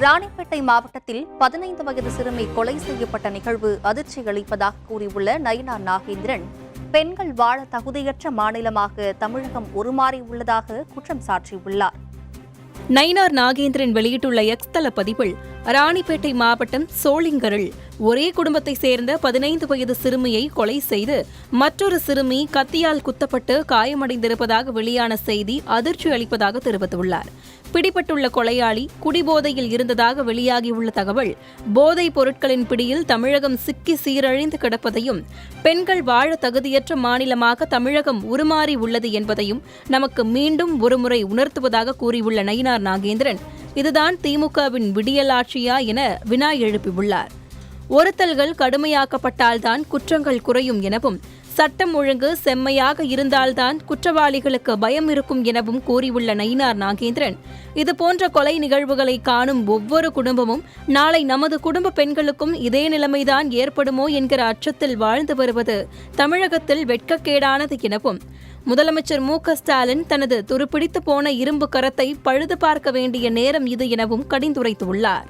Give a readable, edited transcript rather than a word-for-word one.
ராணிப்பேட்டை மாவட்டத்தில் 15 வயது சிறுமி கொலை செய்யப்பட்ட நிகழ்வு அதிர்ச்சி அளிப்பதாக கூறியுள்ள நயினார் நாகேந்திரன், பெண்கள் வாழ தகுதியற்ற மாநிலமாக தமிழகம் உருமாறியுள்ளதாக குற்றம் சாட்டியுள்ளார். நயினார் நாகேந்திரன் வெளியிட்டுள்ள எக்ஸ் தள பதிவில், ராணிப்பேட்டை மாவட்டம் சோளிங்கரில் ஒரே குடும்பத்தைச் சேர்ந்த 15 வயது சிறுமியை கொலை செய்து மற்றொரு சிறுமி கத்தியால் குத்தப்பட்டு காயமடைந்திருப்பதாக வெளியான செய்தி அதிர்ச்சி அளிப்பதாக தெரிவித்துள்ளார். பிடிபட்டுள்ள கொலையாளி குடிபோதையில் இருந்ததாக வெளியாகியுள்ள தகவல் போதைப் பொருட்களின் பிடியில் தமிழகம் சிக்கி சீரழிந்து கிடப்பதையும், பெண்கள் வாழ தகுதியற்ற மாநிலமாக தமிழகம் உருமாறி உள்ளது என்பதையும் நமக்கு மீண்டும் ஒருமுறை உணர்த்துவதாக கூறியுள்ள நயினார் நாகேந்திரன், இதுதான் திமுகவின் விடியலாட்சியா என வினா எழுப்பியுள்ளார். ஒருத்தல்கள் கடுமையாக்கப்பட்டால்தான் குற்றங்கள் குறையும் எனவும், சட்டம் ஒழுங்கு செம்மையாக இருந்தால்தான் குற்றவாளிகளுக்கு பயம் இருக்கும் எனவும் கூறியுள்ள நயினார் நாகேந்திரன், இதுபோன்ற கொலை நிகழ்வுகளை காணும் ஒவ்வொரு குடும்பமும் நாளை நமது குடும்ப பெண்களுக்கும் இதே நிலைமைதான் ஏற்படுமோ என்கிற அச்சத்தில் வாழ்ந்து வருவது தமிழகத்தில் வெட்கக்கேடானது எனவும், முதலமைச்சர் மு.க.ஸ்டாலின் தனது துருப்பிடித்து போன இரும்பு கரத்தை பழுது பார்க்க வேண்டிய நேரம் இது எனவும் கடிந்துரைத்துள்ளார்.